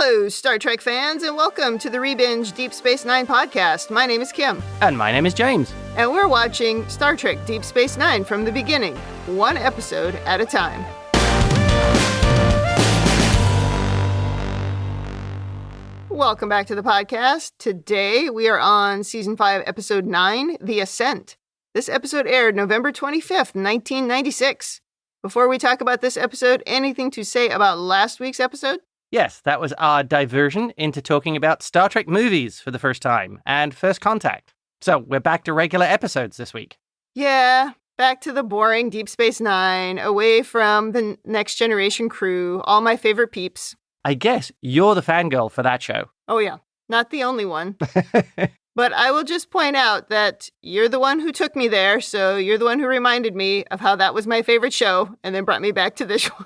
Hello, Star Trek fans, and welcome to the Rebinge Deep Space Nine podcast. My name is Kim. And my name is James. And we're watching Star Trek Deep Space Nine from the beginning, one episode at a time. Welcome back to the podcast. Today we are on Season 5, Episode 9, The Ascent. This episode aired November 25th, 1996. Before we talk about this episode, anything to say about last week's episode? Yes, that was our diversion into talking about Star Trek movies for the first time and First Contact. So we're back to regular episodes this week. Yeah, back to the boring Deep Space Nine, away from the Next Generation crew, all my favorite peeps. I guess you're the fangirl for that show. Oh yeah, not the only one. But I will just point out that you're the one who took me there, so you're the one who reminded me of how that was my favorite show, and then brought me back to this one.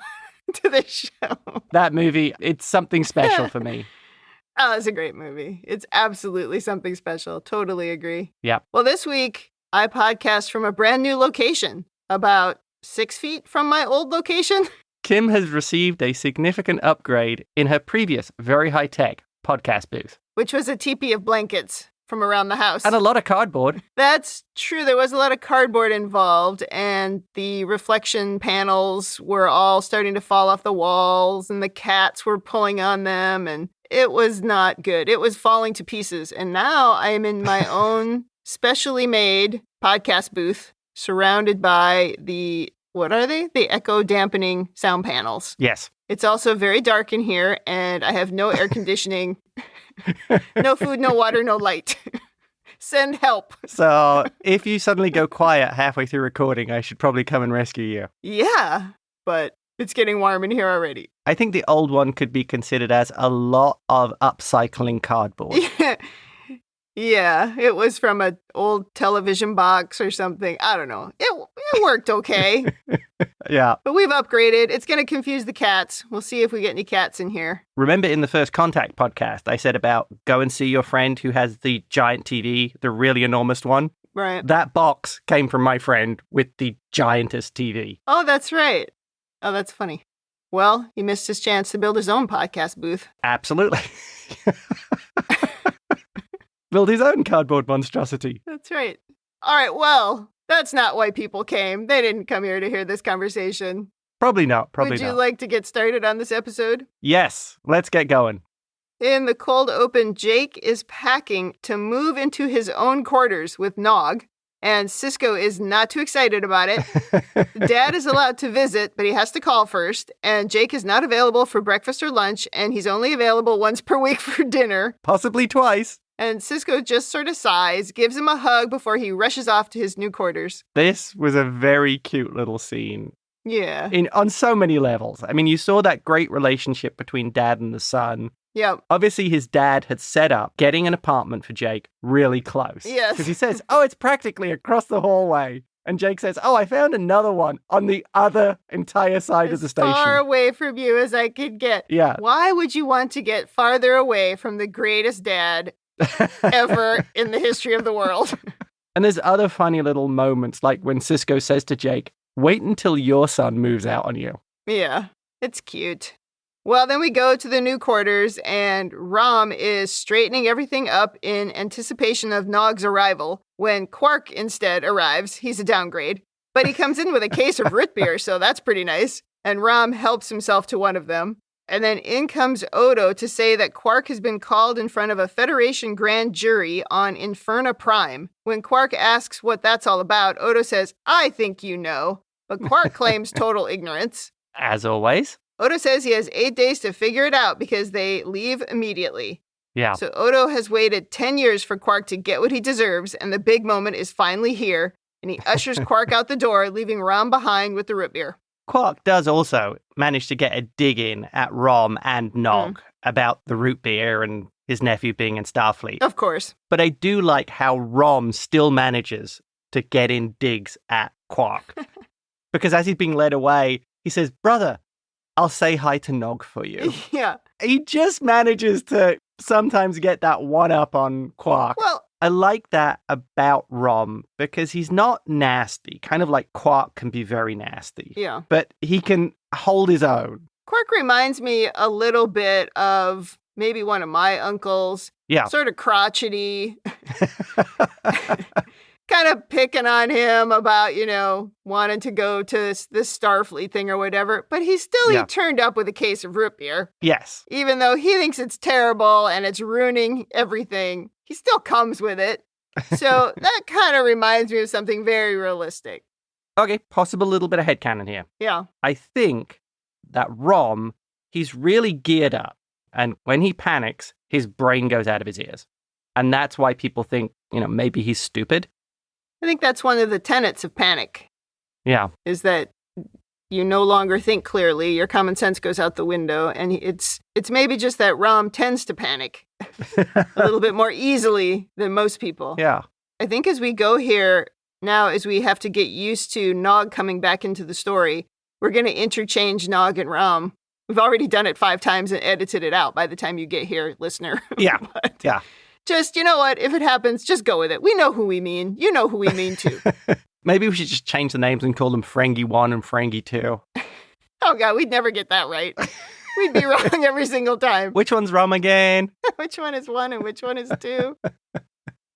To this show. That movie, it's something special for me. Oh, it's a great movie. It's absolutely something special. Totally agree. Yeah. Well, this week, I podcast from a brand new location, about 6 feet from my old location. Kim has received a significant upgrade in her previous very high-tech podcast booth. Which was a teepee of blankets from around the house. And a lot of cardboard. That's true. There was a lot of cardboard involved, and the reflection panels were all starting to fall off the walls, and the cats were pulling on them, and it was not good. It was falling to pieces. And now I am in my own specially made podcast booth, surrounded by the, what are they? The echo dampening sound panels. Yes. It's also very dark in here, and I have no air conditioning. No food, no water, no light. Send help. So if you suddenly go quiet halfway through recording, I should probably come and rescue you. Yeah, but it's getting warm in here already. I think the old one could be considered as a lot of upcycling cardboard. Yeah, it was from an old television box or something. I don't know. It worked okay. Yeah. But we've upgraded. It's going to confuse the cats. We'll see if we get any cats in here. Remember in the First Contact podcast, I said about go and see your friend who has the giant TV, the really enormous one? Right. That box came from my friend with the giantest TV. Oh, that's right. Oh, that's funny. Well, he missed his chance to build his own podcast booth. Absolutely. Build his own cardboard monstrosity. That's right. All right, well, that's not why people came. They didn't come here to hear this conversation. Probably not. Would you like to get started on this episode? Yes, let's get going. In the cold open, Jake is packing to move into his own quarters with Nog, and Sisko is not too excited about it. Dad is allowed to visit, but he has to call first, and Jake is not available for breakfast or lunch, and he's only available once per week for dinner. Possibly twice. And Sisko just sort of sighs, gives him a hug before he rushes off to his new quarters. This was a very cute little scene. Yeah. On so many levels. I mean, you saw that great relationship between dad and the son. Yep. Obviously, his dad had set up getting an apartment for Jake really close. Yes. Because he says, oh, it's practically across the hallway. And Jake says, oh, I found another one on the other entire side of the station. As far away from you as I could get. Yeah. Why would you want to get farther away from the greatest dad ever in the history of the world? And there's other funny little moments, like when Sisko says to Jake, wait until your son moves out on you. Yeah, it's cute. Well, then we go to the new quarters, and Rom is straightening everything up in anticipation of Nog's arrival, when Quark instead arrives. He's a downgrade. But he comes in with a case of root beer, so that's pretty nice. And Rom helps himself to one of them. And then in comes Odo to say that Quark has been called in front of a Federation grand jury on Inferna Prime. When Quark asks what that's all about, Odo says, I think you know. But Quark claims total ignorance. As always. Odo says he has 8 days to figure it out because they leave immediately. Yeah. So Odo has waited 10 years for Quark to get what he deserves, and the big moment is finally here. And he ushers Quark out the door, leaving Rom behind with the root beer. Quark does also manage to get a dig in at Rom and Nog about the root beer and his nephew being in Starfleet. Of course. But I do like how Rom still manages to get in digs at Quark. Because as he's being led away, he says, brother, I'll say hi to Nog for you. Yeah. He just manages to sometimes get that one up on Quark. Well, I like that about Rom because he's not nasty, kind of like Quark can be very nasty. Yeah. But he can hold his own. Quark reminds me a little bit of maybe one of my uncles. Yeah. Sort of crotchety. Kind of picking on him about, wanting to go to this Starfleet thing or whatever. But he turned up with a case of root beer. Yes. Even though he thinks it's terrible and it's ruining everything, he still comes with it. So that kind of reminds me of something very realistic. Okay, possible little bit of headcanon here. Yeah. I think that Rom, he's really geared up. And when he panics, his brain goes out of his ears. And that's why people think, maybe he's stupid. I think that's one of the tenets of panic. Yeah. Is that you no longer think clearly, your common sense goes out the window, and it's maybe just that Rom tends to panic a little bit more easily than most people. Yeah. I think as we go here, now as we have to get used to Nog coming back into the story, we're going to interchange Nog and Rom. We've already done it 5 times and edited it out by the time you get here, listener. Yeah. Yeah. Just, you know what? If it happens, just go with it. We know who we mean. You know who we mean too. Maybe we should just change the names and call them Ferengi 1 and Ferengi 2. Oh, God, we'd never get that right. We'd be wrong every single time. Which one's Rom again? Which one is 1 and which one is 2?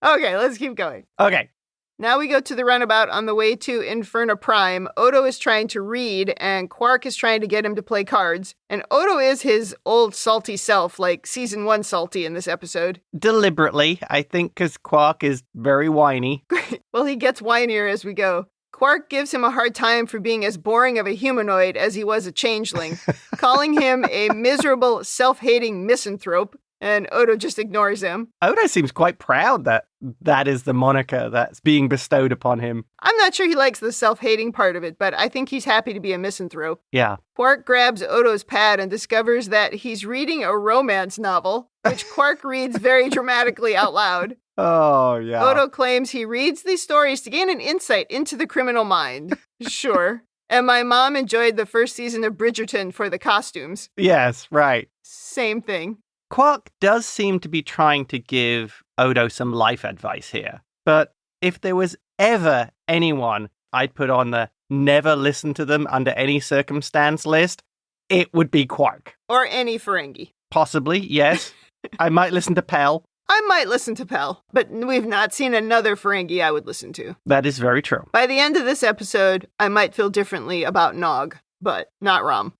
Okay, let's keep going. Okay. Now we go to the runabout on the way to Inferna Prime. Odo is trying to read, and Quark is trying to get him to play cards. And Odo is his old salty self, like season 1 salty in this episode. Deliberately, I think, because Quark is very whiny. Well, he gets whinier as we go. Quark gives him a hard time for being as boring of a humanoid as he was a changeling, calling him a miserable, self-hating misanthrope. And Odo just ignores him. Odo seems quite proud that is the moniker that's being bestowed upon him. I'm not sure he likes the self-hating part of it, but I think he's happy to be a misanthrope. Yeah. Quark grabs Odo's pad and discovers that he's reading a romance novel, which Quark reads very dramatically out loud. Oh, yeah. Odo claims he reads these stories to gain an insight into the criminal mind. Sure. And my mom enjoyed the first season of Bridgerton for the costumes. Yes, right. Same thing. Quark does seem to be trying to give Odo some life advice here. But if there was ever anyone I'd put on the never listen to them under any circumstance list, it would be Quark. Or any Ferengi. Possibly, yes. I might listen to Pell. I might listen to Pell, but we've not seen another Ferengi I would listen to. That is very true. By the end of this episode, I might feel differently about Nog, but not Rom.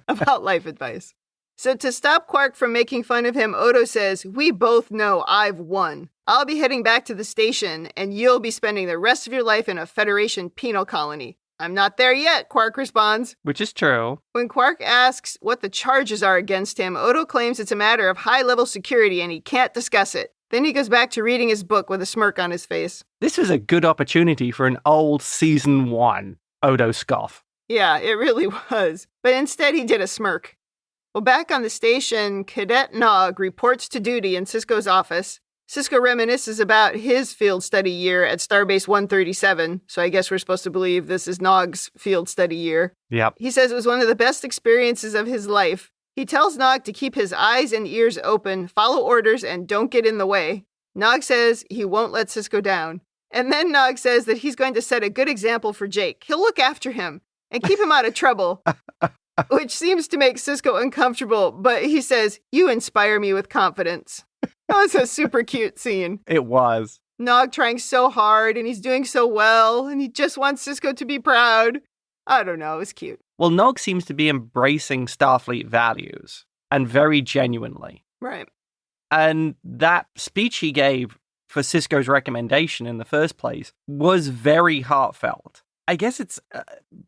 About life advice. So to stop Quark from making fun of him, Odo says, "We both know I've won. I'll be heading back to the station, and you'll be spending the rest of your life in a Federation penal colony." "I'm not there yet," Quark responds. Which is true. When Quark asks what the charges are against him, Odo claims it's a matter of high-level security and he can't discuss it. Then he goes back to reading his book with a smirk on his face. This was a good opportunity for an old season 1 Odo scoff. Yeah, it really was. But instead he did a smirk. Well, back on the station, Cadet Nog reports to duty in Sisko's office. Sisko reminisces about his field study year at Starbase 137, so I guess we're supposed to believe this is Nog's field study year. Yep. He says it was one of the best experiences of his life. He tells Nog to keep his eyes and ears open, follow orders, and don't get in the way. Nog says he won't let Sisko down. And then Nog says that he's going to set a good example for Jake. He'll look after him and keep him out of trouble. Which seems to make Sisko uncomfortable, but he says, "You inspire me with confidence." That was a super cute scene. It was. Nog trying so hard, and he's doing so well, and he just wants Sisko to be proud. I don't know, it was cute. Well, Nog seems to be embracing Starfleet values, and very genuinely. Right. And that speech he gave for Sisko's recommendation in the first place was very heartfelt. I guess it's,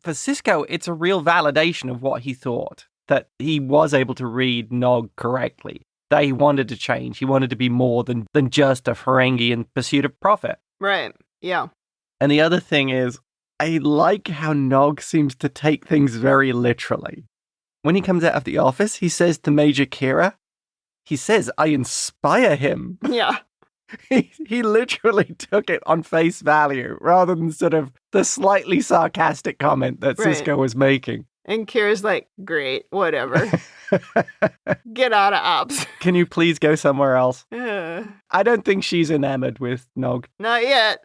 for Sisko, it's a real validation of what he thought, that he was able to read Nog correctly, that he wanted to change, he wanted to be more than just a Ferengi in pursuit of profit. Right, yeah. And the other thing is, I like how Nog seems to take things very literally. When he comes out of the office, he says to Major Kira, he says, "I inspire him." Yeah. He literally took it on face value, rather than sort of the slightly sarcastic comment that Sisko was making. And Kira's like, "Great, whatever. Get out of ops." Can you please go somewhere else? I don't think she's enamored with Nog. Not yet.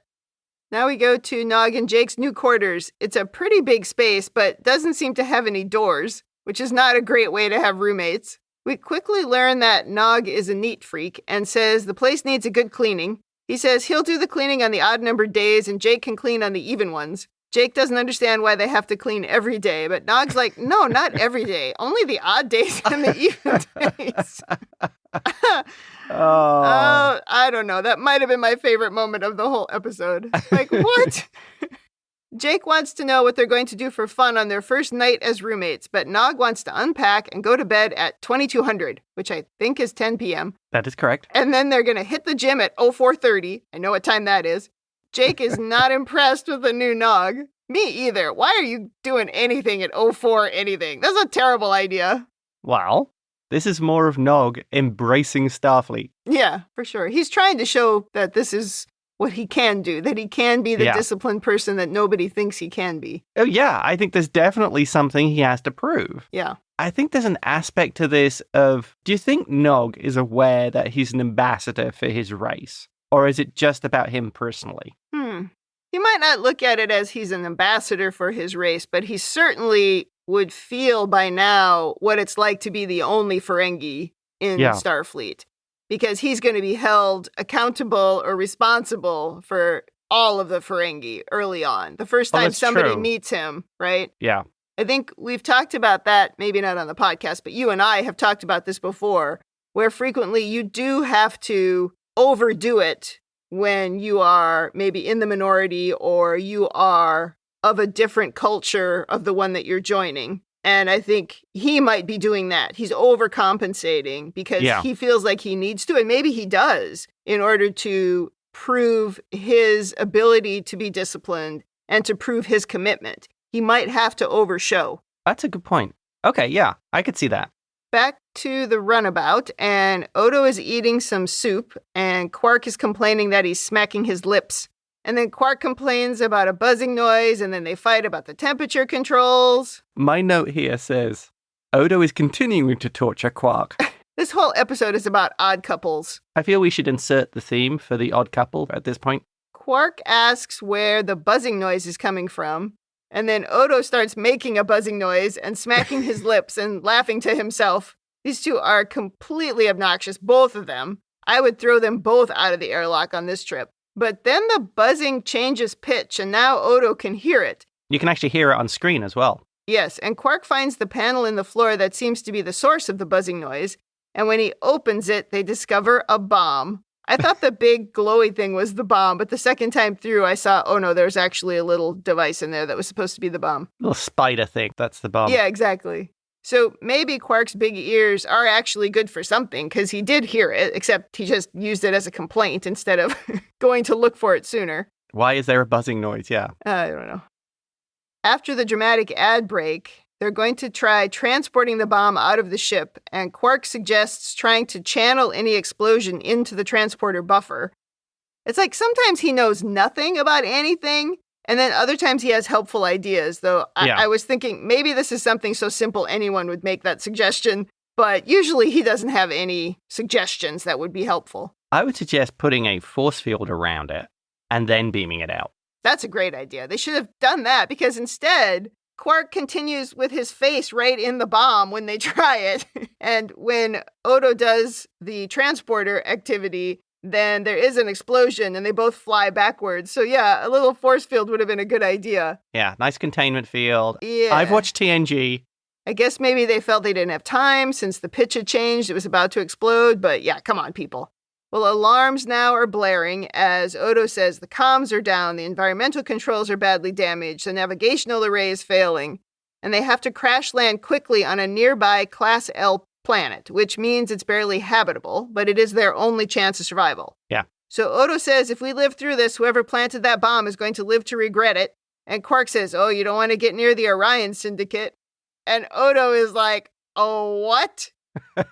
Now we go to Nog and Jake's new quarters. It's a pretty big space, but doesn't seem to have any doors, which is not a great way to have roommates. We quickly learn that Nog is a neat freak and says the place needs a good cleaning. He says he'll do the cleaning on the odd-numbered days and Jake can clean on the even ones. Jake doesn't understand why they have to clean every day, but Nog's like, no, not every day. Only the odd days and the even days. I don't know. That might have been my favorite moment of the whole episode. Like, what? Jake wants to know what they're going to do for fun on their first night as roommates, but Nog wants to unpack and go to bed at 2200, which I think is 10 p.m. That is correct. And then they're going to hit the gym at 0430. I know what time that is. Jake is not impressed with the new Nog. Me either. Why are you doing anything at 04 anything? That's a terrible idea. Well, this is more of Nog embracing Starfleet. Yeah, for sure. He's trying to show that this is what he can do, that he can be the disciplined person that nobody thinks he can be. Oh, yeah. I think there's definitely something he has to prove. Yeah. I think there's an aspect to this of, do you think Nog is aware that he's an ambassador for his race? Or is it just about him personally? He might not look at it as he's an ambassador for his race, but he certainly would feel by now what it's like to be the only Ferengi in Starfleet. Because he's going to be held accountable or responsible for all of the Ferengi early on. The first time somebody meets him, right? Yeah. I think we've talked about that, maybe not on the podcast, but you and I have talked about this before, where frequently you do have to overdo it when you are maybe in the minority or you are of a different culture of the one that you're joining. And I think he might be doing that. He's overcompensating because he feels like he needs to, and maybe he does, in order to prove his ability to be disciplined and to prove his commitment. He might have to overshow. That's a good point. Okay, yeah, I could see that. Back to the runabout, and Odo is eating some soup, and Quark is complaining that he's smacking his lips. And then Quark complains about a buzzing noise, and then they fight about the temperature controls. My note here says, Odo is continuing to torture Quark. This whole episode is about odd couples. I feel we should insert the theme for the odd couple at this point. Quark asks where the buzzing noise is coming from, and then Odo starts making a buzzing noise and smacking his lips and laughing to himself. These two are completely obnoxious, both of them. I would throw them both out of the airlock on this trip. But then the buzzing changes pitch, and now Odo can hear it. You can actually hear it on screen as well. Yes, and Quark finds the panel in the floor that seems to be the source of the buzzing noise, and when he opens it, they discover a bomb. I thought the big glowy thing was the bomb, but the second time through, I saw, oh no, there's actually a little device in there that was supposed to be the bomb. Little spider thing, that's the bomb. Yeah, exactly. So maybe Quark's big ears are actually good for something, because he did hear it, except he just used it as a complaint instead of going to look for it sooner. Why is there a buzzing noise? Yeah. I don't know. After the dramatic ad break, they're going to try transporting the bomb out of the ship, and Quark suggests trying to channel any explosion into the transporter buffer. It's like sometimes he knows nothing about anything, and then other times he has helpful ideas, though I was thinking maybe this is something so simple anyone would make that suggestion, but usually he doesn't have any suggestions that would be helpful. I would suggest putting a force field around it and then beaming it out. That's a great idea. They should have done that, because instead, Quark continues with his face right in the bomb when they try it. And when Odo does the transporter activity, then there is an explosion and they both fly backwards. So yeah, a little force field would have been a good idea. Yeah, nice containment field. Yeah. I've watched TNG. I guess maybe they felt they didn't have time since the pitch had changed. It was about to explode, but yeah, come on, people. Well, alarms now are blaring as Odo says the comms are down, the environmental controls are badly damaged, the navigational array is failing, and they have to crash land quickly on a nearby Class L planet, which means it's barely habitable, but it is their only chance of survival. Yeah. So Odo says if we live through this, whoever planted that bomb is going to live to regret it. And Quark says, oh, you don't want to get near the Orion Syndicate. And Odo is like, oh, what?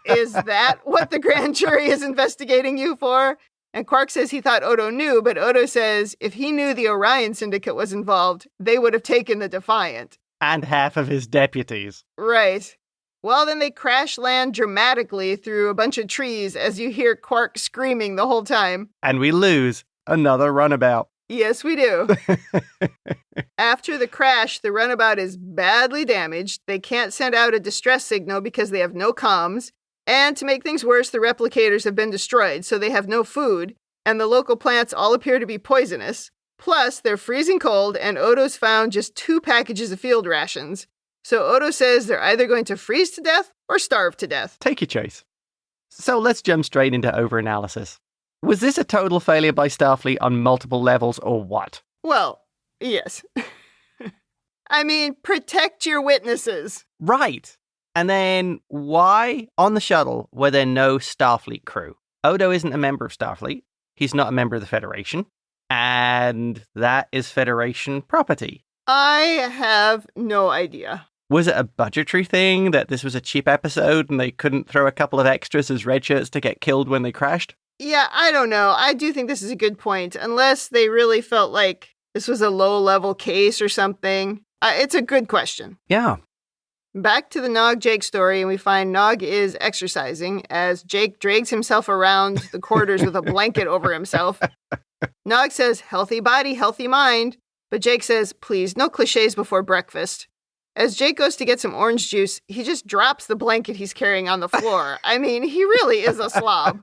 Is that what the grand jury is investigating you for? And Quark says he thought Odo knew, but Odo says if he knew the Orion Syndicate was involved, they would have taken the Defiant. And half of his deputies. Right. Well, then they crash land dramatically through a bunch of trees as you hear Quark screaming the whole time. And we lose another runabout. Yes, we do. After the crash, the runabout is badly damaged. They can't send out a distress signal because they have no comms. And to make things worse, the replicators have been destroyed, so they have no food, and the local plants all appear to be poisonous. Plus, they're freezing cold, and Odo's found just 2 packages of field rations. So Odo says they're either going to freeze to death or starve to death. Take your choice. So let's jump straight into overanalysis. Was this a total failure by Starfleet on multiple levels, or what? Well, yes. I mean, protect your witnesses. Right. And then why, on the shuttle, were there no Starfleet crew? Odo isn't a member of Starfleet. He's not a member of the Federation. And that is Federation property. I have no idea. Was it a budgetary thing that this was a cheap episode and they couldn't throw a couple of extras as red shirts to get killed when they crashed? Yeah, I don't know. I do think this is a good point. Unless they really felt like this was a low-level case or something. It's a good question. Yeah. Back to the Nog-Jake story, and we find Nog is exercising as Jake drags himself around the quarters with a blanket over himself. Nog says, healthy body, healthy mind. But Jake says, please, no cliches before breakfast. As Jake goes to get some orange juice, he just drops the blanket he's carrying on the floor. I mean, he really is a slob.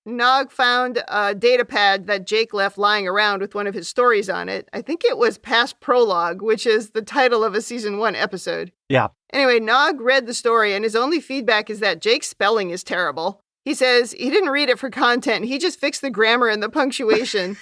Nog found a data pad that Jake left lying around with one of his stories on it. I think it was Past Prologue, which is the title of a season 1 episode. Yeah. Anyway, Nog read the story, and his only feedback is that Jake's spelling is terrible. He says he didn't read it for content. He just fixed the grammar and the punctuation.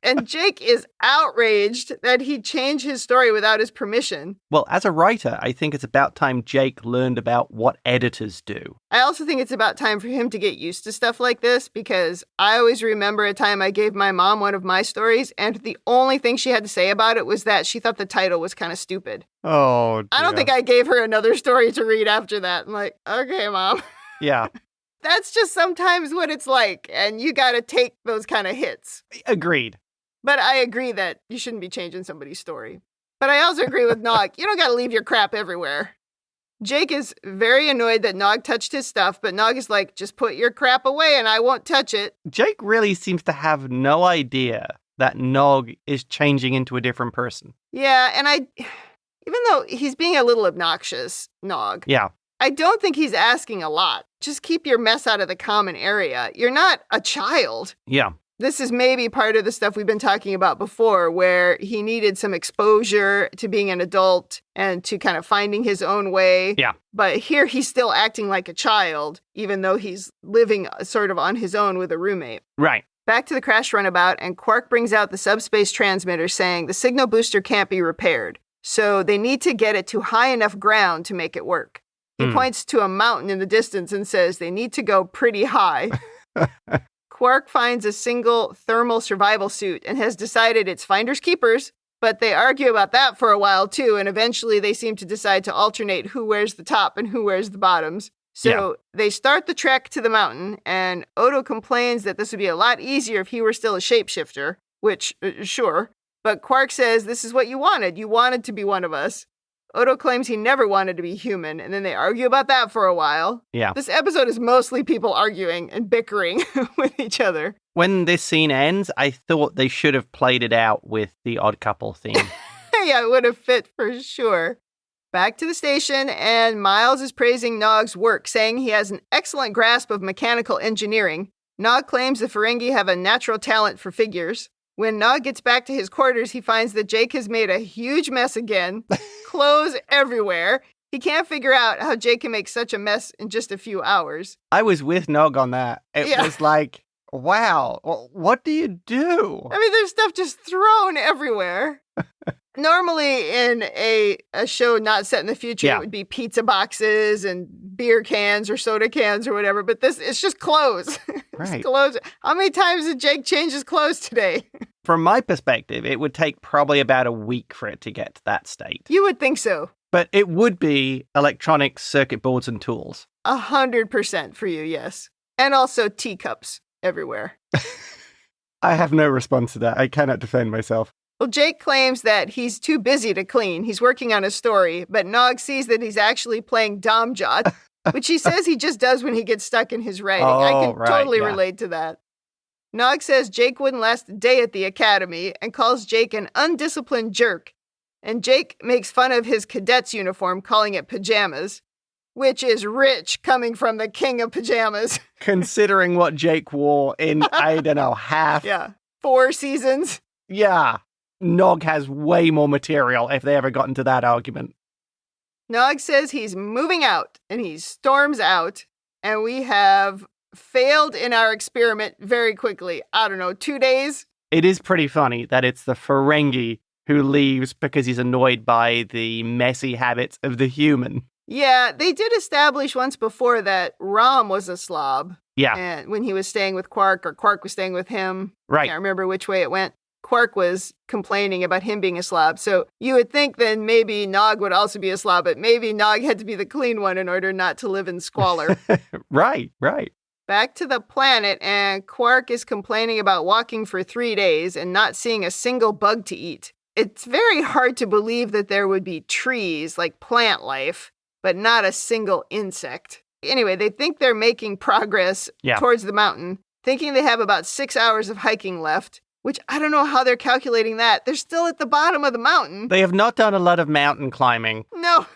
And Jake is outraged that he changed his story without his permission. Well, as a writer, I think it's about time Jake learned about what editors do. I also think it's about time for him to get used to stuff like this, because I always remember a time I gave my mom one of my stories, and the only thing she had to say about it was that she thought the title was kind of stupid. Oh, dear. I don't think I gave her another story to read after that. I'm like, okay, Mom. Yeah. That's just sometimes what it's like, and you got to take those kind of hits. Agreed. But I agree that you shouldn't be changing somebody's story. But I also agree with Nog. You don't got to leave your crap everywhere. Jake is very annoyed that Nog touched his stuff, but Nog is like, just put your crap away and I won't touch it. Jake really seems to have no idea that Nog is changing into a different person. Yeah, and even though he's being a little obnoxious, Nog. Yeah. I don't think he's asking a lot. Just keep your mess out of the common area. You're not a child. Yeah. This is maybe part of the stuff we've been talking about before, where he needed some exposure to being an adult and to kind of finding his own way. Yeah. But here he's still acting like a child, even though he's living sort of on his own with a roommate. Right. Back to the crash runabout, and Quark brings out the subspace transmitter saying the signal booster can't be repaired. So they need to get it to high enough ground to make it work. He points to a mountain in the distance and says they need to go pretty high. Quark finds a single thermal survival suit and has decided it's finders keepers, but they argue about that for a while too, and eventually they seem to decide to alternate who wears the top and who wears the bottoms. So They start the trek to the mountain, and Odo complains that this would be a lot easier if he were still a shapeshifter, which, sure. But Quark says this is what you wanted. You wanted to be one of us. Odo claims he never wanted to be human, and then they argue about that for a while. Yeah. This episode is mostly people arguing and bickering with each other. When this scene ends, I thought they should have played it out with the Odd Couple theme. Yeah, it would have fit for sure. Back to the station, and Miles is praising Nog's work, saying he has an excellent grasp of mechanical engineering. Nog claims the Ferengi have a natural talent for figures. When Nog gets back to his quarters, he finds that Jake has made a huge mess again. Clothes everywhere. He can't figure out how Jake can make such a mess in just a few hours. I was with Nog on that. It was like, wow, what do you do? I mean, there's stuff just thrown everywhere. Normally in a show not set in the future, it would be pizza boxes and beer cans or soda cans or whatever. But it's just clothes. Right. Clothes. How many times did Jake change his clothes today? From my perspective, it would take probably about a week for it to get to that state. You would think so. But it would be electronics, circuit boards, and tools. 100% for you, yes. And also teacups everywhere. I have no response to that. I cannot defend myself. Well, Jake claims that he's too busy to clean. He's working on a story, but Nog sees that he's actually playing Domjot, which he says he just does when he gets stuck in his writing. I can totally relate to that. Nog says Jake wouldn't last a day at the academy and calls Jake an undisciplined jerk. And Jake makes fun of his cadet's uniform, calling it pajamas. which is rich coming from the king of pajamas. Considering what Jake wore in, I don't know, half. Yeah. 4 seasons. Yeah. Nog has way more material if they ever got into that argument. Nog says he's moving out, and he storms out, and we have failed in our experiment very quickly. I don't know, 2 days? It is pretty funny that it's the Ferengi who leaves because he's annoyed by the messy habits of the human. Yeah, they did establish once before that Rom was a slob. Yeah. And when he was staying with Quark, or Quark was staying with him. Right. I can't remember which way it went. Quark was complaining about him being a slob. So you would think then maybe Nog would also be a slob, but maybe Nog had to be the clean one in order not to live in squalor. Right. Back to the planet, and Quark is complaining about walking for 3 days and not seeing a single bug to eat. It's very hard to believe that there would be trees, like plant life, but not a single insect. Anyway, they think they're making progress towards the mountain, thinking they have about 6 hours of hiking left, which I don't know how they're calculating that. They're still at the bottom of the mountain. They have not done a lot of mountain climbing. No.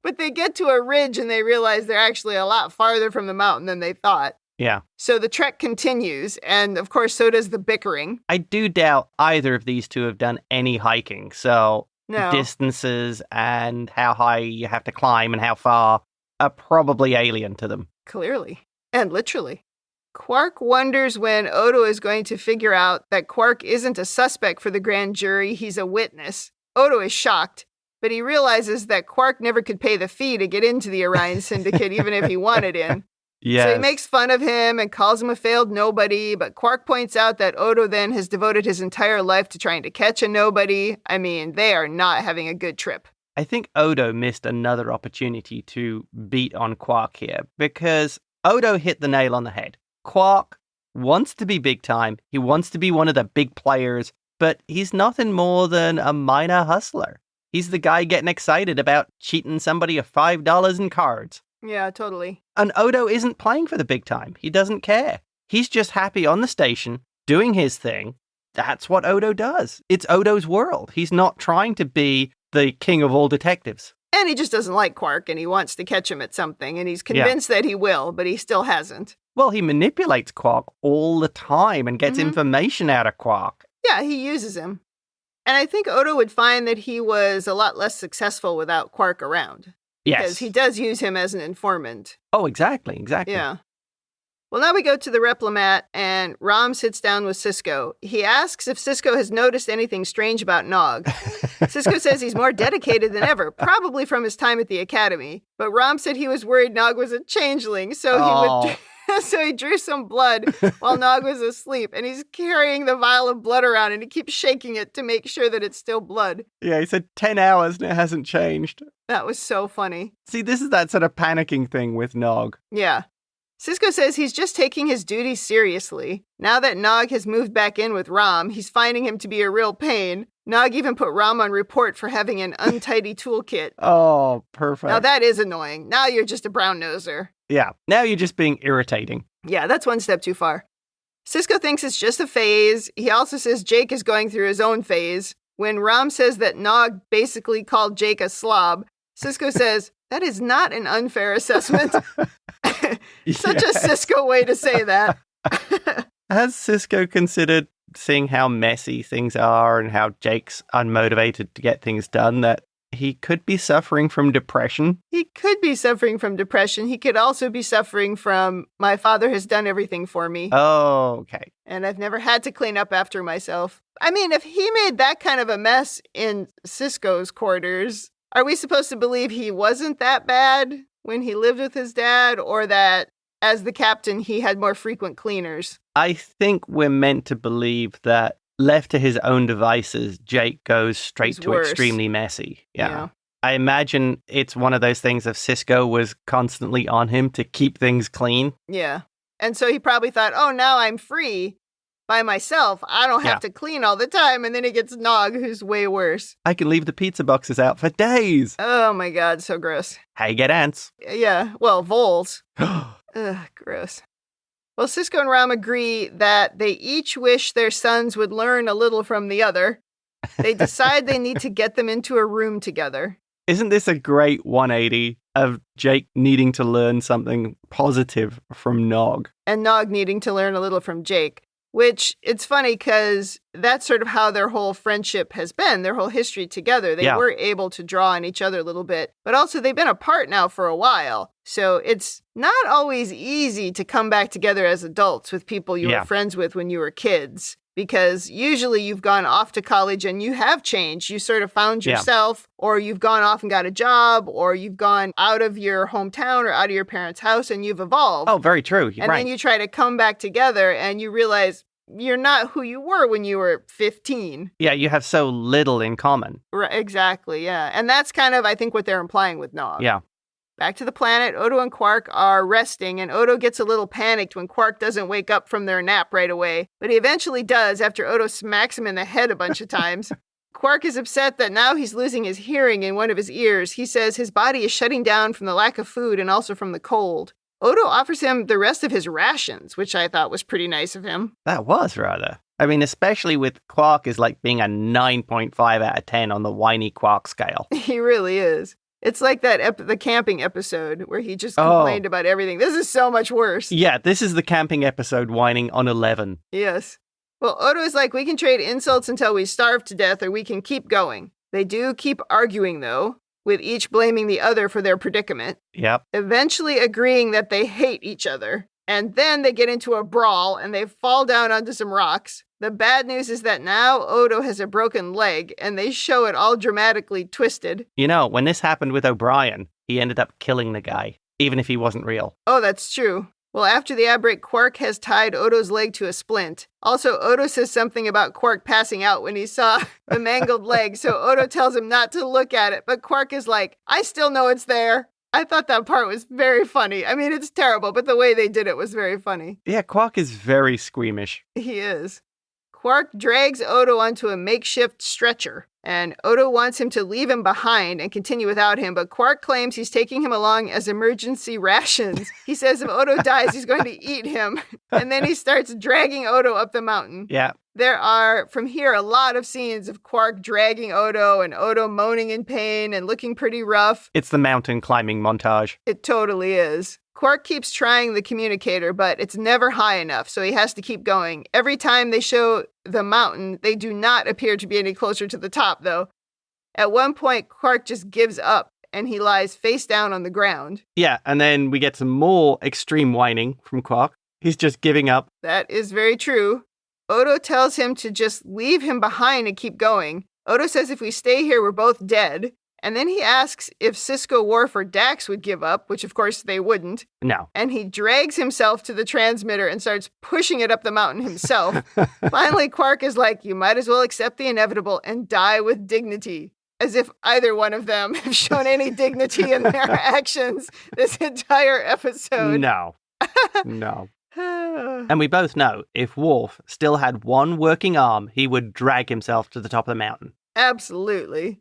But they get to a ridge and they realize they're actually a lot farther from the mountain than they thought. Yeah. So the trek continues, and of course, so does the bickering. I do doubt either of these two have done any hiking, so distances and how high you have to climb and how far are probably alien to them. Clearly. And literally. Quark wonders when Odo is going to figure out that Quark isn't a suspect for the grand jury, he's a witness. Odo is shocked, but he realizes that Quark never could pay the fee to get into the Orion Syndicate, even if he wanted in. Yes. So he makes fun of him and calls him a failed nobody, but Quark points out that Odo then has devoted his entire life to trying to catch a nobody. I mean, they are not having a good trip. I think Odo missed another opportunity to beat on Quark here, because Odo hit the nail on the head. Quark wants to be big time, he wants to be one of the big players, but he's nothing more than a minor hustler. He's the guy getting excited about cheating somebody of $5 in cards. Yeah, totally. And Odo isn't playing for the big time. He doesn't care. He's just happy on the station, doing his thing. That's what Odo does. It's Odo's world. He's not trying to be the king of all detectives. And he just doesn't like Quark, and he wants to catch him at something, and he's convinced that he will, but he still hasn't. Well, he manipulates Quark all the time and gets information out of Quark. Yeah, he uses him. And I think Odo would find that he was a lot less successful without Quark around. Yes. Because he does use him as an informant. Oh, exactly. Yeah. Well, now we go to the Replimat, and Rom sits down with Sisko. He asks if Sisko has noticed anything strange about Nog. Sisko says he's more dedicated than ever, probably from his time at the Academy. But Rom said he was worried Nog was a changeling, so he drew some blood while Nog was asleep, and he's carrying the vial of blood around, and he keeps shaking it to make sure that it's still blood. Yeah, he said 10 hours and it hasn't changed. That was so funny. See, this is that sort of panicking thing with Nog. Yeah. Sisko says he's just taking his duties seriously. Now that Nog has moved back in with Rom, he's finding him to be a real pain. Nog even put Rom on report for having an untidy toolkit. Oh, perfect. Now that is annoying. Now you're just a brown-noser. Yeah, now you're just being irritating. Yeah, that's one step too far. Sisko thinks it's just a phase. He also says Jake is going through his own phase. When Rom says that Nog basically called Jake a slob, Sisko says, that is not an unfair assessment. Such a Sisko way to say that. Has Sisko considered seeing how messy things are and how Jake's unmotivated to get things done, that he could be suffering from depression? He could be suffering from depression. He could also be suffering from, my father has done everything for me. Oh, okay. And I've never had to clean up after myself. I mean, if he made that kind of a mess in Sisko's quarters, are we supposed to believe he wasn't that bad when he lived with his dad, or that as the captain, he had more frequent cleaners? I think we're meant to believe that left to his own devices, Jake goes straight to worse. Extremely messy. Yeah. I imagine it's one of those things if Sisko was constantly on him to keep things clean. Yeah. And so he probably thought, oh, now I'm free by myself. I don't have to clean all the time. And then he gets Nog, who's way worse. I can leave the pizza boxes out for days. Oh my God, so gross. How you get ants? Yeah, well, voles. Ugh, gross. Well, Sisko and Rom agree that they each wish their sons would learn a little from the other. They decide they need to get them into a room together. Isn't this a great 180? of Jake needing to learn something positive from Nog. And Nog needing to learn a little from Jake, which it's funny because that's sort of how their whole friendship has been, their whole history together. They were able to draw on each other a little bit, but also they've been apart now for a while. So it's not always easy to come back together as adults with people you were friends with when you were kids. Because usually you've gone off to college and you have changed. You sort of found yourself, or you've gone off and got a job, or you've gone out of your hometown or out of your parents' house and you've evolved. Oh, very true. And then you try to come back together and you realize you're not who you were when you were 15. Yeah, you have so little in common. Right, exactly, yeah. And that's kind of, I think, what they're implying with Nog. Yeah. Back to the planet, Odo and Quark are resting, and Odo gets a little panicked when Quark doesn't wake up from their nap right away. But he eventually does after Odo smacks him in the head a bunch of times. Quark is upset that now he's losing his hearing in one of his ears. He says his body is shutting down from the lack of food and also from the cold. Odo offers him the rest of his rations, which I thought was pretty nice of him. That was rather. I mean, especially with Quark is like being a 9.5 out of 10 on the whiny Quark scale. He really is. It's like that the camping episode where he just complained about everything. This is so much worse. Yeah, this is the camping episode whining on 11. Yes. Well, Odo is like, we can trade insults until we starve to death, or we can keep going. They do keep arguing, though, with each blaming the other for their predicament. Yep. Eventually agreeing that they hate each other. And then they get into a brawl and they fall down onto some rocks. The bad news is that now Odo has a broken leg, and they show it all dramatically twisted. You know, when this happened with O'Brien, he ended up killing the guy, even if he wasn't real. Oh, that's true. Well, after the outbreak, Quark has tied Odo's leg to a splint. Also, Odo says something about Quark passing out when he saw the mangled leg, so Odo tells him not to look at it, but Quark is like, I still know it's there. I thought that part was very funny. I mean, it's terrible, but the way they did it was very funny. Yeah, Quark is very squeamish. He is. Quark drags Odo onto a makeshift stretcher, and Odo wants him to leave him behind and continue without him, but Quark claims he's taking him along as emergency rations. He says if Odo dies, he's going to eat him, and then he starts dragging Odo up the mountain. Yeah. There are, from here, a lot of scenes of Quark dragging Odo and Odo moaning in pain and looking pretty rough. It's the mountain climbing montage. It totally is. Quark keeps trying the communicator, but it's never high enough, so he has to keep going. Every time they show the mountain, they do not appear to be any closer to the top, though. At one point, Quark just gives up, and he lies face down on the ground. Yeah, and then we get some more extreme whining from Quark. He's just giving up. That is very true. Odo tells him to just leave him behind and keep going. Odo says if we stay here, we're both dead. And then he asks if Sisko, Worf, or Dax would give up, which of course they wouldn't. No. And he drags himself to the transmitter and starts pushing it up the mountain himself. Finally, Quark is like, you might as well accept the inevitable and die with dignity. As if either one of them have shown any dignity in their actions this entire episode. No. No. And we both know if Worf still had one working arm, he would drag himself to the top of the mountain. Absolutely.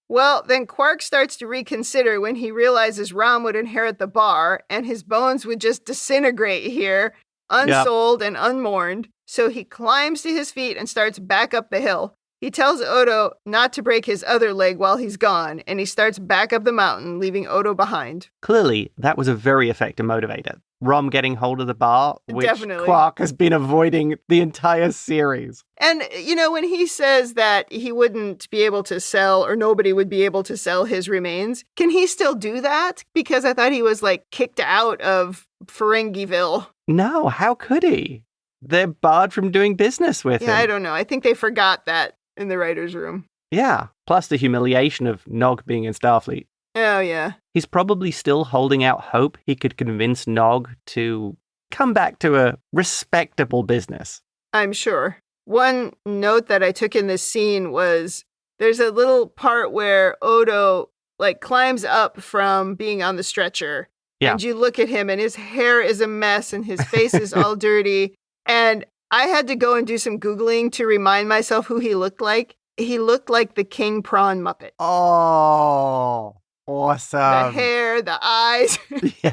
Well, then Quark starts to reconsider when he realizes Rom would inherit the bar and his bones would just disintegrate here, unsold and unmourned. So he climbs to his feet and starts back up the hill. He tells Odo not to break his other leg while he's gone, and he starts back up the mountain, leaving Odo behind. Clearly, that was a very effective motivator. Rom getting hold of the bar, which Definitely. Quark has been avoiding the entire series. And, you know, when he says that he wouldn't be able to sell, or nobody would be able to sell his remains, can he still do that? Because I thought he was, like, kicked out of Ferengiville. No, how could he? They're barred from doing business with him. Yeah, I don't know. I think they forgot that in the writer's room. Yeah, plus the humiliation of Nog being in Starfleet. Oh, yeah. He's probably still holding out hope he could convince Nog to come back to a respectable business. I'm sure. One note that I took in this scene was there's a little part where Odo, like, climbs up from being on the stretcher. Yeah. And you look at him and his hair is a mess and his face is all dirty. And I had to go and do some Googling to remind myself who he looked like. He looked like the King Prawn Muppet. Oh, awesome. The hair, the eyes. Yeah.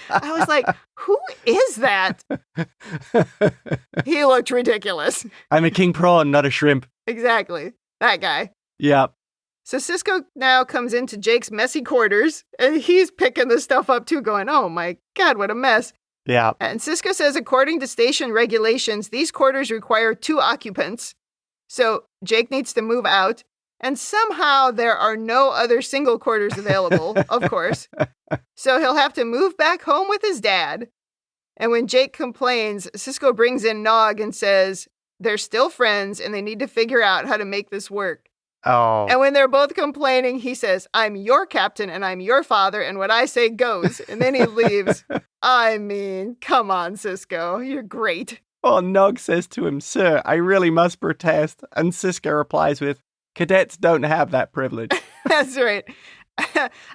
I was like, who is that? He looked ridiculous. I'm a king prawn, not a shrimp. Exactly. That guy. Yep. So Sisko now comes into Jake's messy quarters, and he's picking the stuff up too, going, oh my God, what a mess. Yeah. And Sisko says, according to station regulations, these quarters require 2 occupants. So Jake needs to move out. And somehow there are no other single quarters available, of course. So he'll have to move back home with his dad. And when Jake complains, Sisko brings in Nog and says they're still friends and they need to figure out how to make this work. Oh. And when they're both complaining, he says, I'm your captain and I'm your father, and what I say goes. And then he leaves. I mean, come on, Sisko. You're great. Well, Nog says to him, sir, I really must protest. And Sisko replies with, cadets don't have that privilege. That's right.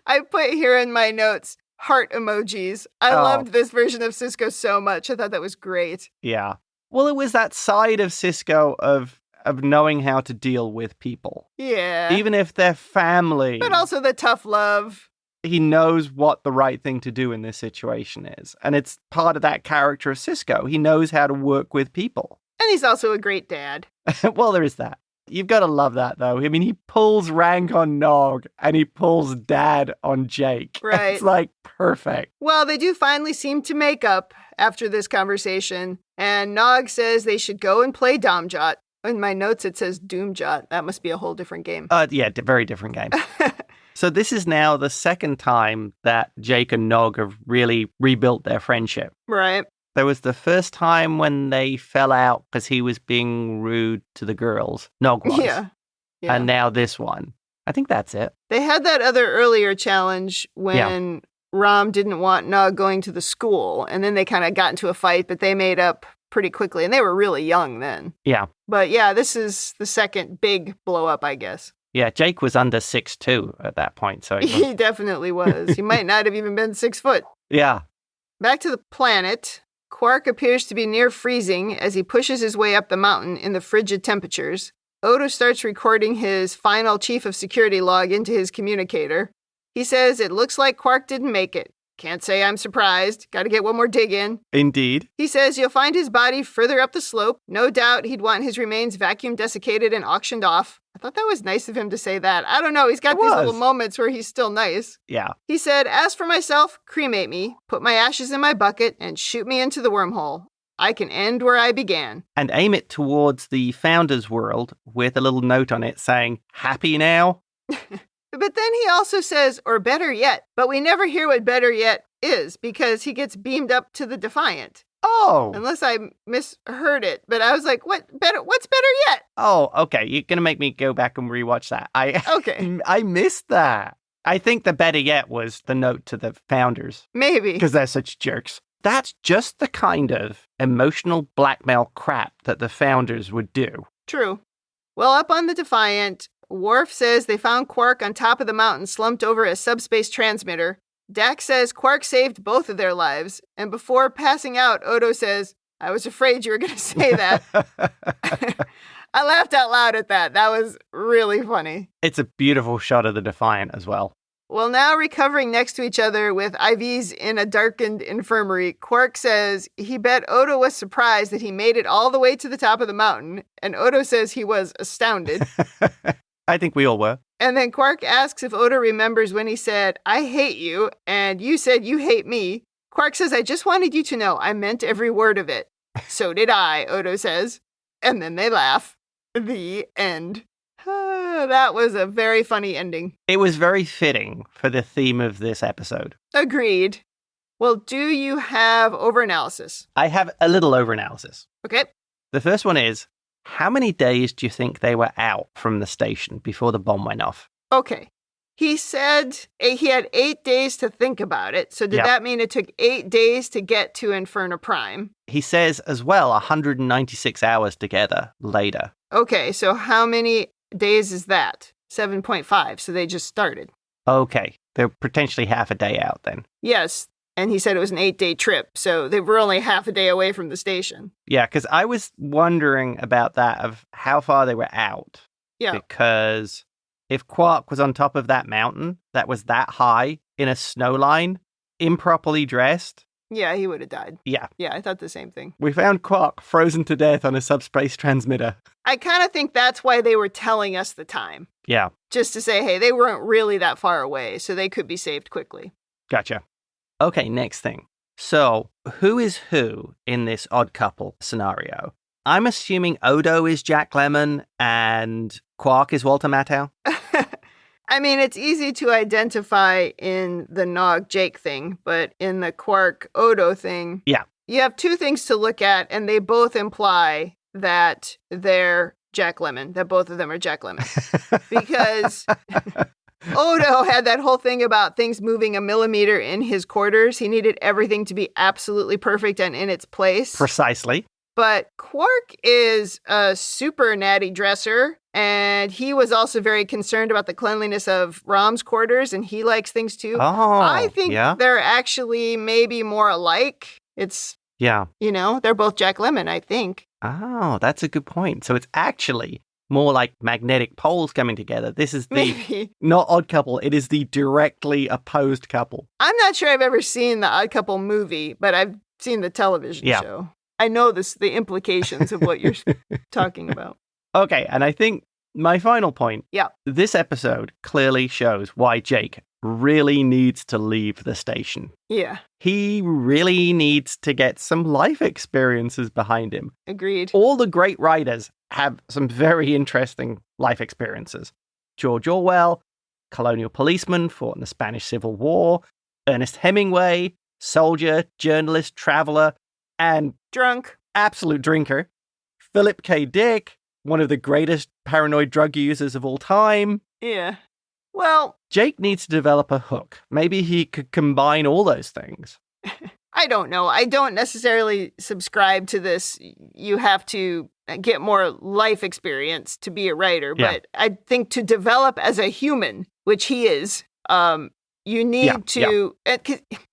I put here in my notes, heart emojis. I loved this version of Sisko so much. I thought that was great. Yeah. Well, it was that side of Sisko of knowing how to deal with people. Yeah. Even if they're family. But also the tough love. He knows what the right thing to do in this situation is. And it's part of that character of Sisko. He knows how to work with people. And he's also a great dad. Well, there is that. You've got to love that, though. I mean, he pulls rank on Nog and he pulls dad on Jake. Right. It's like perfect. Well, they do finally seem to make up after this conversation. And Nog says they should go and play Domjot. In my notes, it says Doomjot. That must be a whole different game. Yeah, very different game. So this is now the second time that Jake and Nog have really rebuilt their friendship. Right. There was the first time when they fell out because he was being rude to the girls. Nog was. Yeah. And now this one. I think that's it. They had that other earlier challenge when Rom didn't want Nog going to the school. And then they kind of got into a fight, but they made up pretty quickly. And they were really young then. Yeah. But yeah, this is the second big blow up, I guess. Yeah, Jake was under 6'2" at that point. So he definitely was. He might not have even been 6 foot. Yeah. Back to the planet. Quark appears to be near freezing as he pushes his way up the mountain in the frigid temperatures. Odo starts recording his final chief of security log into his communicator. He says it looks like Quark didn't make it. Can't say I'm surprised. Got to get one more dig in. Indeed. He says you'll find his body further up the slope. No doubt he'd want his remains vacuum desiccated and auctioned off. I thought that was nice of him to say that. I don't know. He's got these little moments where he's still nice. Yeah. He said, as for myself, cremate me, put my ashes in my bucket, and shoot me into the wormhole. I can end where I began. And aim it towards the Founder's world with a little note on it saying, happy now? But then he also says, or better yet, but we never hear what better yet is because he gets beamed up to the Defiant. Oh. Unless I misheard it. But I was like, what's better yet? Oh, okay. You're going to make me go back and rewatch that. Okay. I missed that. I think the better yet was the note to the Founders. Maybe. Because they're such jerks. That's just the kind of emotional blackmail crap that the Founders would do. True. Well, up on the Defiant, Worf says they found Quark on top of the mountain slumped over a subspace transmitter. Dax says Quark saved both of their lives. And before passing out, Odo says, I was afraid you were going to say that. I laughed out loud at that. That was really funny. It's a beautiful shot of the Defiant as well. Well, now recovering next to each other with IVs in a darkened infirmary, Quark says he bet Odo was surprised that he made it all the way to the top of the mountain. And Odo says he was astounded. I think we all were. And then Quark asks if Odo remembers when he said, I hate you, and you said you hate me. Quark says, I just wanted you to know I meant every word of it. So did I, Odo says. And then they laugh. The end. That was a very funny ending. It was very fitting for the theme of this episode. Agreed. Well, do you have overanalysis? I have a little overanalysis. Okay. The first one is, how many days do you think they were out from the station before the bomb went off? Okay. He said he had 8 days to think about it. So did that mean it took 8 days to get to Inferno Prime? He says as well 196 hours together later. Okay, so how many days is that? 7.5. So they just started. Okay. They're potentially half a day out then. Yes. And he said it was an 8-day trip. So they were only half a day away from the station. Yeah, because I was wondering about that of how far they were out. Yeah. Because if Quark was on top of that mountain that was that high in a snow line, improperly dressed, Yeah, he would have died. Yeah. Yeah, I thought the same thing. We found Quark frozen to death on a subspace transmitter. I kind of think that's why they were telling us the time. Yeah. Just to say, hey, they weren't really that far away, so they could be saved quickly. Gotcha. Okay, next thing. So, who is who in this odd couple scenario? I'm assuming Odo is Jack Lemmon and Quark is Walter Matthau. I mean, it's easy to identify in the Nog Jake thing, but in the Quark Odo thing, yeah, you have two things to look at, and they both imply that they're Jack Lemmon, that both of them are Jack Lemmon. Because Odo had that whole thing about things moving a millimeter in his quarters. He needed everything to be absolutely perfect and in its place. Precisely. But Quark is a super natty dresser, and he was also very concerned about the cleanliness of Rom's quarters, and he likes things too. Oh, I think yeah? they're actually maybe more alike. They're both Jack Lemmon, I think. Oh, that's a good point. So it's actually more like magnetic poles coming together. This is Maybe. Not odd couple. It is the directly opposed couple. I'm not sure I've ever seen the Odd Couple movie, but I've seen the television show. I know the implications of what you're talking about. Okay, and I think my final point. Yeah. This episode clearly shows why Jake really needs to leave the station. Yeah. He really needs to get some life experiences behind him. Agreed. All the great writers have some very interesting life experiences. George Orwell, colonial policeman, fought in the Spanish Civil War, Ernest Hemingway, soldier, journalist, traveler, and drunk, absolute drinker. Philip K. Dick, one of the greatest paranoid drug users of all time. Yeah. Well, Jake needs to develop a hook. Maybe he could combine all those things. I don't know. I don't necessarily subscribe to this. You have to get more life experience to be a writer. Yeah. But I think to develop as a human, which he is, you need to...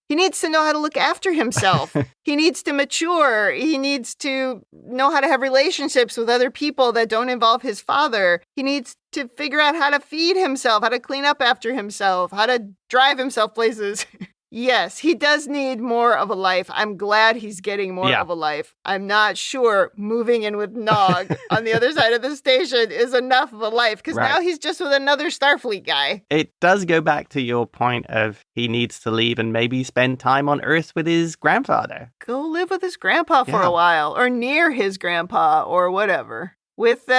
He needs to know how to look after himself. He needs to mature. He needs to know how to have relationships with other people that don't involve his father. He needs to figure out how to feed himself, how to clean up after himself, how to drive himself places. Yes, he does need more of a life. I'm glad he's getting more of a life. I'm not sure moving in with Nog on the other side of the station is enough of a life, because now he's just with another Starfleet guy. It does go back to your point of he needs to leave and maybe spend time on Earth with his grandfather. Go live with his grandpa for a while, or near his grandpa, or whatever. With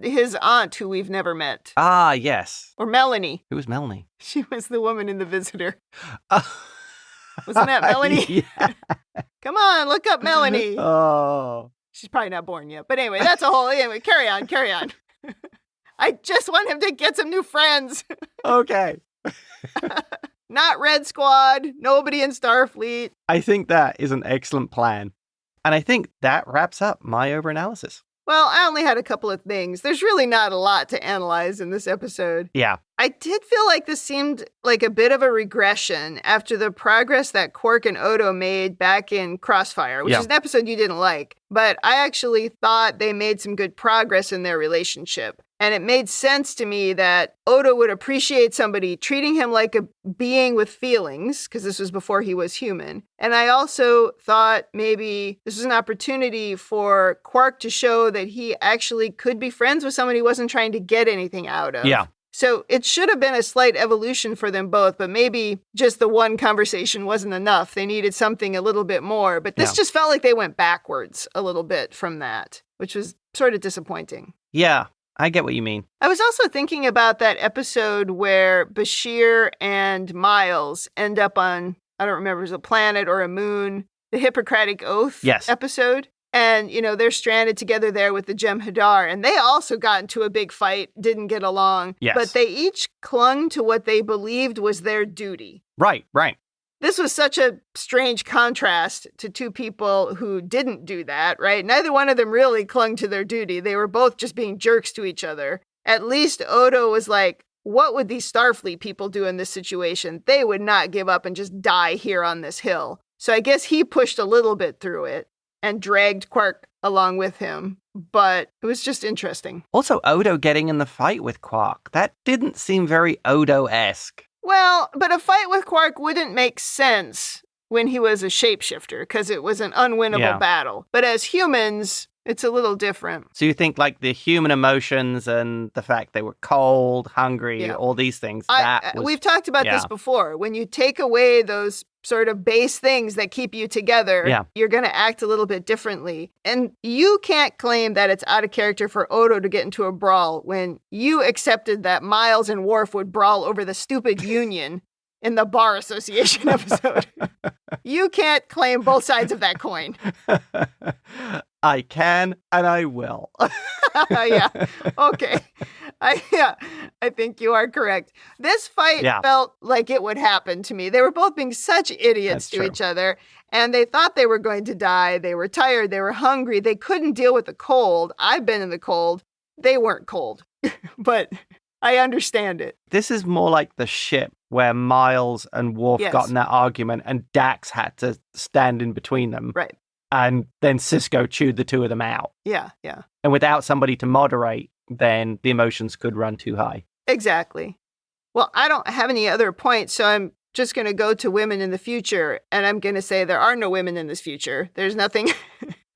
his aunt who we've never met. Ah, yes. Or Melanie. Who was Melanie? She was the woman in The Visitor. Wasn't that Melanie? Yeah. Come on, look up Melanie. Oh. She's probably not born yet. But anyway, that's a whole... Anyway, carry on. I just want him to get some new friends. Okay. Not Red Squad. Nobody in Starfleet. I think that is an excellent plan. And I think that wraps up my overanalysis. Well, I only had a couple of things. There's really not a lot to analyze in this episode. Yeah. I did feel like this seemed like a bit of a regression after the progress that Quark and Odo made back in Crossfire, which is an episode you didn't like. But I actually thought they made some good progress in their relationship. And it made sense to me that Odo would appreciate somebody treating him like a being with feelings, because this was before he was human. And I also thought maybe this was an opportunity for Quark to show that he actually could be friends with someone he wasn't trying to get anything out of. Yeah. So it should have been a slight evolution for them both, but maybe just the one conversation wasn't enough. They needed something a little bit more. But this just felt like they went backwards a little bit from that, which was sort of disappointing. Yeah, I get what you mean. I was also thinking about that episode where Bashir and Miles end up on, I don't remember, it was a planet or a moon, the Hippocratic Oath episode. And, they're stranded together there with the Jem'Hadar, and they also got into a big fight, didn't get along. Yes. But they each clung to what they believed was their duty. Right. This was such a strange contrast to two people who didn't do that, right? Neither one of them really clung to their duty. They were both just being jerks to each other. At least Odo was like, what would these Starfleet people do in this situation? They would not give up and just die here on this hill. So I guess he pushed a little bit through it and dragged Quark along with him. But it was just interesting. Also, Odo getting in the fight with Quark. That didn't seem very Odo-esque. Well, but a fight with Quark wouldn't make sense when he was a shapeshifter, because it was an unwinnable battle. But as humans, it's a little different. So you think like the human emotions and the fact they were cold, hungry, all these things. We've talked about this before. When you take away those sort of base things that keep you together, you're going to act a little bit differently. And you can't claim that it's out of character for Odo to get into a brawl when you accepted that Miles and Worf would brawl over the stupid union in the Bar Association episode. You can't claim both sides of that coin. I can, and I will. Yeah. Okay. I think you are correct. This fight felt like it would happen to me. They were both being such idiots to each other, and they thought they were going to die. They were tired. They were hungry. They couldn't deal with the cold. I've been in the cold. They weren't cold, but I understand it. This is more like the ship where Miles and Worf got in that argument, and Dax had to stand in between them. Right. And then Sisko chewed the two of them out. Yeah. And without somebody to moderate, then the emotions could run too high. Exactly. Well, I don't have any other points, so I'm just going to go to women in the future, and I'm going to say there are no women in this future. There's nothing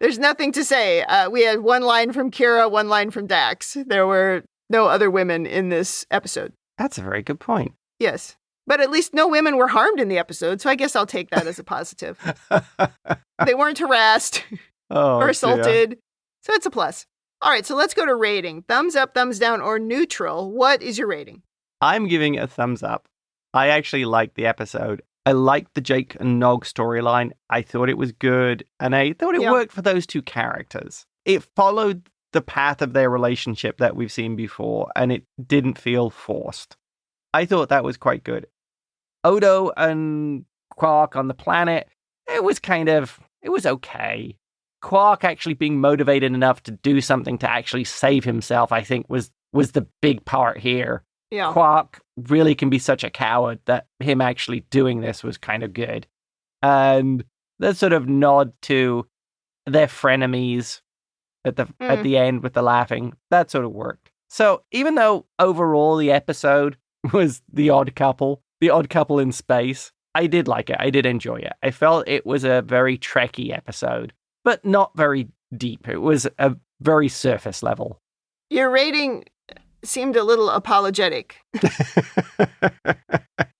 there's nothing to say. We had one line from Kira, one line from Dax. There were no other women in this episode. That's a very good point. Yes. But at least no women were harmed in the episode, so I guess I'll take that as a positive. They weren't harassed or assaulted, so it's a plus. All right, so let's go to rating. Thumbs up, thumbs down, or neutral. What is your rating? I'm giving it a thumbs up. I actually liked the episode. I liked the Jake and Nog storyline. I thought it was good, and I thought it worked for those two characters. It followed the path of their relationship that we've seen before, and it didn't feel forced. I thought that was quite good. Odo and Quark on the planet, it was okay. Quark actually being motivated enough to do something to actually save himself, I think, was the big part here. Yeah. Quark really can be such a coward that him actually doing this was kind of good. And that sort of nod to their frenemies at the end with the laughing, that sort of worked. So even though overall the episode was the odd couple in space, I did like it. I did enjoy it. I felt it was a very Trekky episode, but not very deep. It was a very surface level. Your rating seemed a little apologetic.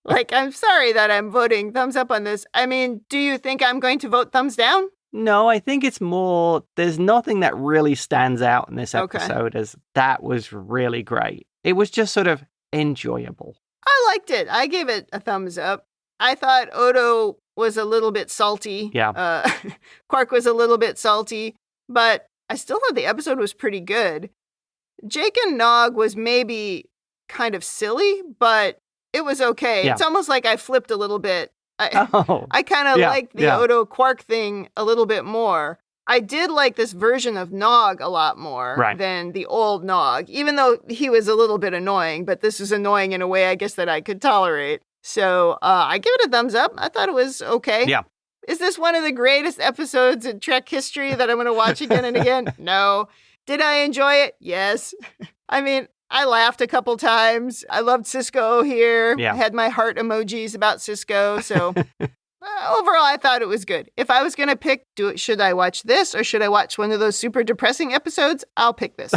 Like, I'm sorry that I'm voting thumbs up on this. I mean, do you think I'm going to vote thumbs down? No, I think it's more, there's nothing that really stands out in this episode as that was really great. It was just sort of enjoyable. I liked it. I gave it a thumbs up. I thought Odo was a little bit salty. Yeah. Quark was a little bit salty, but I still thought the episode was pretty good. Jake and Nog was maybe kind of silly, but it was okay. Yeah. It's almost like I flipped a little bit. I kind of liked the Odo Quark thing a little bit more. I did like this version of Nog a lot more than the old Nog, even though he was a little bit annoying, but this was annoying in a way I guess that I could tolerate. So I give it a thumbs up. I thought it was okay. Yeah. Is this one of the greatest episodes in Trek history that I'm going to watch again and again? No. Did I enjoy it? Yes. I mean, I laughed a couple times. I loved Sisko here. Yeah. I had my heart emojis about Sisko. So overall, I thought it was good. If I was going to pick, should I watch this or should I watch one of those super depressing episodes? I'll pick this.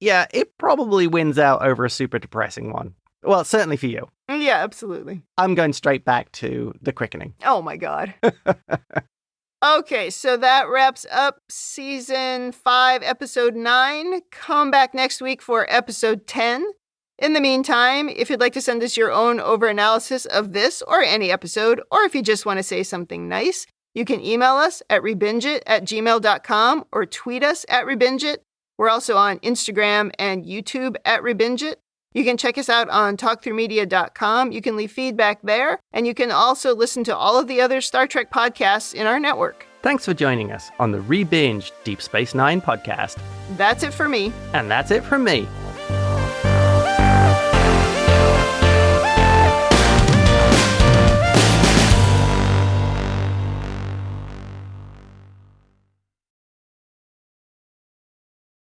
Yeah, it probably wins out over a super depressing one. Well, certainly for you. Yeah, absolutely. I'm going straight back to The Quickening. Oh, my God. Okay, so that wraps up Season 5, Episode 9. Come back next week for Episode 10. In the meantime, if you'd like to send us your own over-analysis of this or any episode, or if you just want to say something nice, you can email us at rebingeit@gmail.com or tweet us at rebingeit. We're also on Instagram and YouTube at rebingeit. You can check us out on talkthroughmedia.com. You can leave feedback there, and you can also listen to all of the other Star Trek podcasts in our network. Thanks for joining us on the Rebinge Deep Space Nine podcast. That's it for me. And that's it from me.